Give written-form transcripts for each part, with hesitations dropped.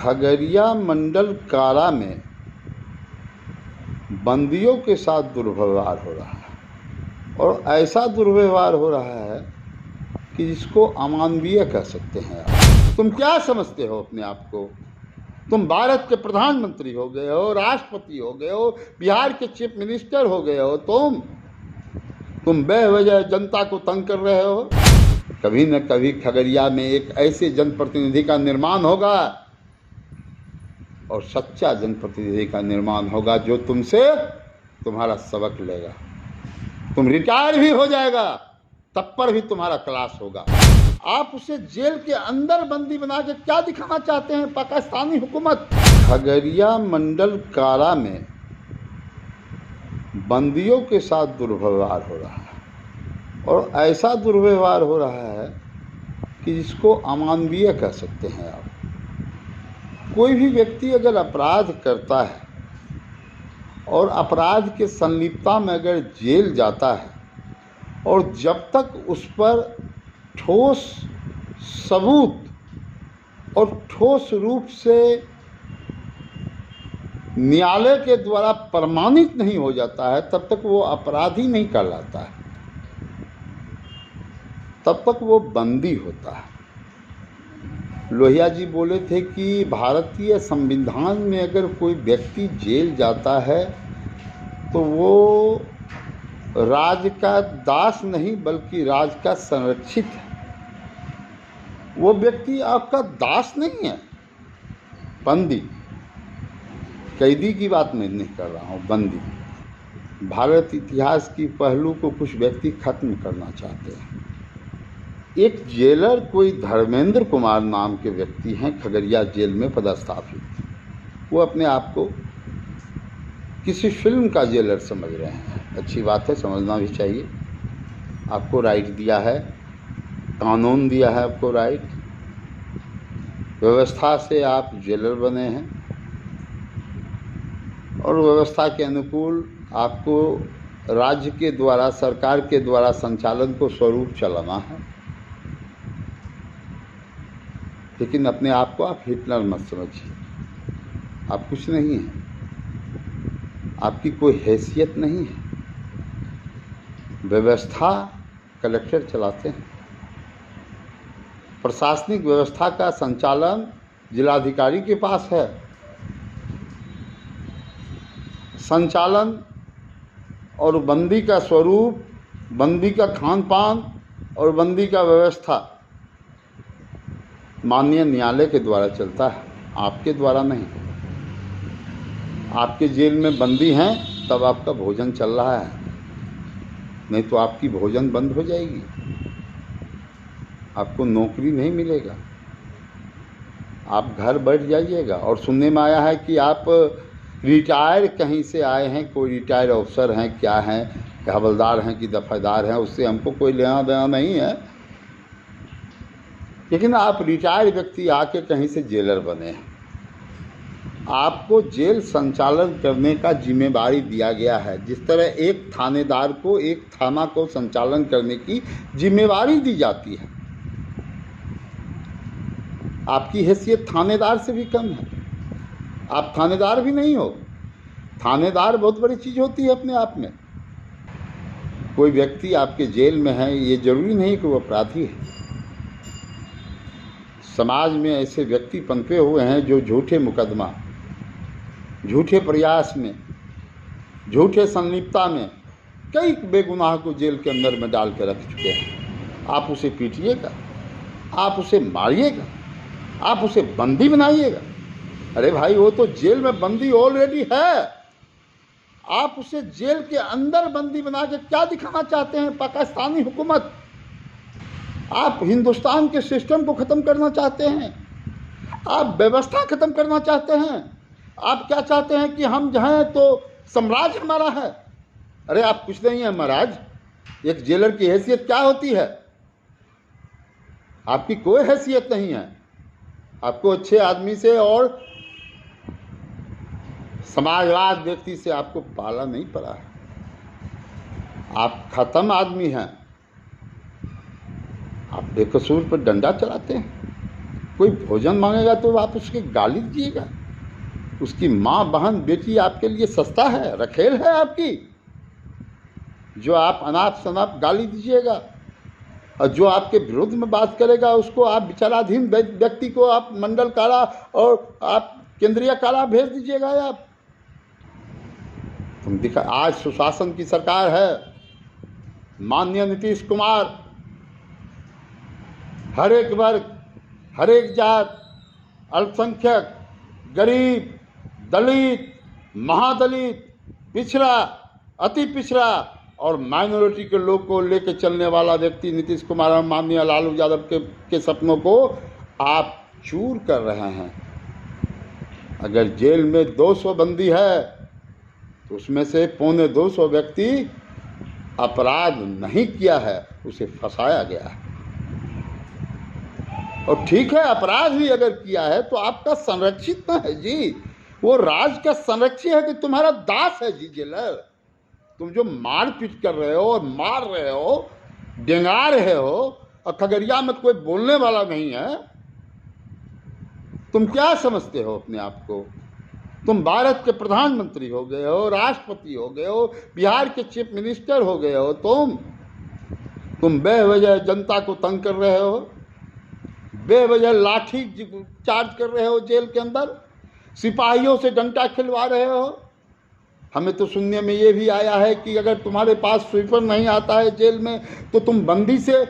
खगड़िया मंडल कारा में बंदियों के साथ दुर्व्यवहार हो रहा है और ऐसा दुर्व्यवहार हो रहा है कि जिसको अमानवीय कह सकते हैं आप। तुम क्या समझते हो अपने आप को? तुम भारत के प्रधानमंत्री हो गए हो, राष्ट्रपति हो गए हो, बिहार के चीफ मिनिस्टर हो गए हो। तुम बेवजह जनता को तंग कर रहे हो। कभी न कभी खगड़िया में एक ऐसे जनप्रतिनिधि का निर्माण होगा और सच्चा जनप्रतिनिधि का निर्माण होगा जो तुमसे तुम्हारा सबक लेगा। तुम रिटायर भी हो जाएगा तब पर भी तुम्हारा क्लास होगा। आप उसे जेल के अंदर बंदी बना के क्या दिखाना चाहते हैं पाकिस्तानी हुकूमत? खगड़िया मंडल कारा में बंदियों के साथ दुर्व्यवहार हो रहा है और ऐसा दुर्व्यवहार हो रहा है कि जिसको अमानवीय कह सकते हैं आप। कोई भी व्यक्ति अगर अपराध करता है और अपराध के संलिप्तता में अगर जेल जाता है और जब तक उस पर ठोस सबूत और ठोस रूप से न्यायालय के द्वारा प्रमाणित नहीं हो जाता है तब तक वो अपराधी नहीं कहलाता है, तब तक वो बंदी होता है। लोहिया जी बोले थे कि भारतीय संविधान में अगर कोई व्यक्ति जेल जाता है तो वो राज का दास नहीं बल्कि राज का संरक्षित है। वो व्यक्ति आपका दास नहीं है, बंदी। कैदी की बात मैं नहीं कर रहा हूँ, बंदी। भारत इतिहास की पहलू को कुछ व्यक्ति खत्म करना चाहते हैं। एक जेलर कोई धर्मेंद्र कुमार नाम के व्यक्ति हैं, खगड़िया जेल में पदस्थापित। वो अपने आप को किसी फिल्म का जेलर समझ रहे हैं। अच्छी बात है, समझना भी चाहिए। आपको राइट दिया है, कानून दिया है आपको राइट। व्यवस्था से आप जेलर बने हैं और व्यवस्था के अनुकूल आपको राज्य के द्वारा, सरकार के द्वारा संचालन को स्वरूप चलाना है। लेकिन अपने आप को आप हिटलर मत समझिए। आप कुछ नहीं हैं, आपकी कोई हैसियत नहीं है। व्यवस्था कलेक्टर चलाते हैं। प्रशासनिक व्यवस्था का संचालन जिलाधिकारी के पास है। संचालन और बंदी का स्वरूप, बंदी का खान पान और बंदी का व्यवस्था माननीय न्यायालय के द्वारा चलता है, आपके द्वारा नहीं। आपके जेल में बंदी हैं तब आपका भोजन चल रहा है, नहीं तो आपकी भोजन बंद हो जाएगी, आपको नौकरी नहीं मिलेगा, आप घर बैठ जाइएगा। और सुनने में आया है कि आप रिटायर कहीं से आए हैं, कोई रिटायर अफसर हैं, क्या हैं, हवलदार हैं कि दफादार हैं, उससे हमको कोई लेना देना नहीं है। लेकिन आप रिटायर व्यक्ति आके कहीं से जेलर बने हैं। आपको जेल संचालन करने का जिम्मेदारी दिया गया है। जिस तरह एक थानेदार को एक थाना को संचालन करने की जिम्मेदारी दी जाती है, आपकी हैसियत थानेदार से भी कम है। आप थानेदार भी नहीं हो। थानेदार बहुत बड़ी चीज़ होती है अपने आप में। कोई व्यक्ति आपके जेल में है, ये जरूरी नहीं कि वो अपराधी है। समाज में ऐसे व्यक्ति पनपे हुए हैं जो झूठे मुकदमा, झूठे प्रयास में, झूठे संलिप्तता में कई बेगुनाह को जेल के अंदर में डाल के रख चुके हैं। आप उसे पीटिएगा, आप उसे मारिएगा, आप उसे बंदी बनाइएगा। अरे भाई, वो तो जेल में बंदी ऑलरेडी है। आप उसे जेल के अंदर बंदी बना के क्या दिखाना चाहते हैं पाकिस्तानी हुकूमत? आप हिंदुस्तान के सिस्टम को ख़त्म करना चाहते हैं, आप व्यवस्था ख़त्म करना चाहते हैं। आप क्या चाहते हैं कि हम जहाँ तो साम्राज्य हमारा है? अरे आप कुछ नहीं है महाराज। एक जेलर की हैसियत क्या होती है? आपकी कोई हैसियत नहीं है। आपको अच्छे आदमी से और समाजवाद व्यक्ति से आपको पाला नहीं पड़ा है। आप खत्म आदमी हैं। आप बेकसूर पर डंडा चलाते हैं। कोई भोजन मांगेगा तो आप उसकी गाली दीजिएगा? उसकी माँ, बहन, बेटी आपके लिए सस्ता है, रखेल है आपकी, जो आप अनाप शनाप गाली दीजिएगा? और जो आपके विरोध में बात करेगा उसको आप विचाराधीन व्यक्ति को आप मंडल कारा और आप केंद्रीय कारा भेज दीजिएगा? आप तुम दिखा, आज सुशासन की सरकार है, माननीय नीतीश कुमार हर एक वर्ग, हर एक जात, अल्पसंख्यक, गरीब, दलित, महादलित, पिछड़ा, अति पिछड़ा और माइनॉरिटी के लोग को लेकर चलने वाला व्यक्ति नीतीश कुमार और माननीय लालू यादव के सपनों को आप चूर कर रहे हैं। अगर जेल में 200 बंदी है तो उसमें से 250 व्यक्ति अपराध नहीं किया है, उसे फंसाया गया है। और ठीक है, अपराध भी अगर किया है तो आपका संरक्षित न है जी, वो राज का संरक्षित है कि तुम्हारा दास है जी जेलर। तुम जो मारपीट कर रहे हो और मार रहे हो, डेंगा रहे हो, और खगड़िया में कोई बोलने वाला नहीं है, तुम क्या समझते हो अपने आप को? तुम भारत के प्रधानमंत्री हो गए हो, राष्ट्रपति हो गए हो, बिहार के चीफ मिनिस्टर हो गए हो। तुम बेवजह जनता को तंग कर रहे हो, बेवजह लाठी चार्ज कर रहे हो जेल के अंदर, सिपाहियों से डंडा खिलवा रहे हो। हमें तो सुनने में ये भी आया है कि अगर तुम्हारे पास स्वीपर नहीं आता है जेल में तो तुम बंदी से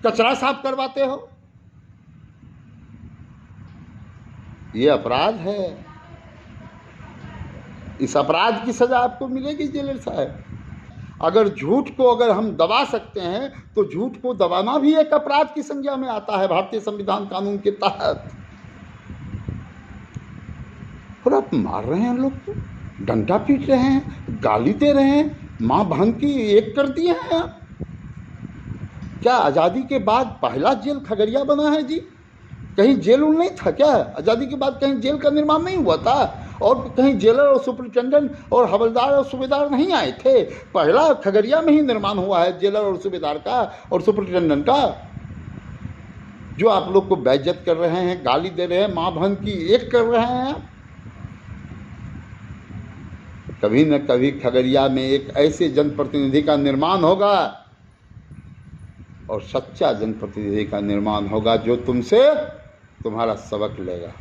कचरा साफ करवाते हो। ये अपराध है। इस अपराध की सजा आपको मिलेगी जेलर साहब। अगर झूठ को अगर हम दबा सकते हैं तो झूठ को दबाना भी एक अपराध की संज्ञा में आता है भारतीय संविधान कानून के तहत। और आप मार रहे हैं लोग को, डंडा पीट रहे हैं, गाली दे रहे हैं, माँ बहन की एक कर दिए हैं आप। क्या आज़ादी के बाद पहला जेल खगड़िया बना है जी? कहीं जेल नहीं था क्या? आज़ादी के बाद कहीं जेल का निर्माण नहीं हुआ था? और कहीं जेलर और सुपरिटेंडेंट और हवलदार और सूबेदार नहीं आए थे? पहला खगड़िया में ही निर्माण हुआ है जेलर और सूबेदार का और सुपरिटेंडेंट का। जो आप लोग को बेइज्जत कर रहे हैं, गाली दे रहे हैं, माँ बहन की एक कर रहे हैं। कभी न कभी खगड़िया में एक ऐसे जनप्रतिनिधि का निर्माण होगा और सच्चा जनप्रतिनिधि का निर्माण होगा जो तुमसे तुम्हारा सबक लेगा।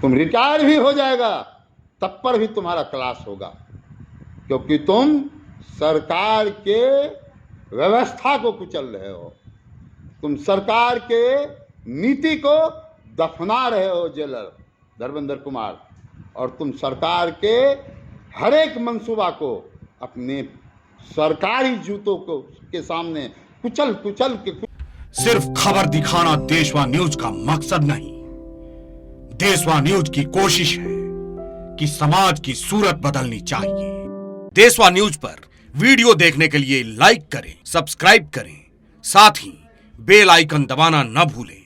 तुम रिटायर भी हो जाएगा तब पर भी तुम्हारा क्लास होगा, क्योंकि तुम सरकार के व्यवस्था को कुचल रहे हो, तुम सरकार के नीति को दफना रहे हो जेलर धर्मेंद्र कुमार, और तुम सरकार के हर एक मंसूबा को अपने सरकारी जूतों को के सामने कुचल के सिर्फ खबर दिखाना देशवा न्यूज का मकसद नहीं। देशवा न्यूज की कोशिश है कि समाज की सूरत बदलनी चाहिए। देशवा न्यूज पर वीडियो देखने के लिए लाइक करें, सब्सक्राइब करें, साथ ही बेल आइकन दबाना न भूलें।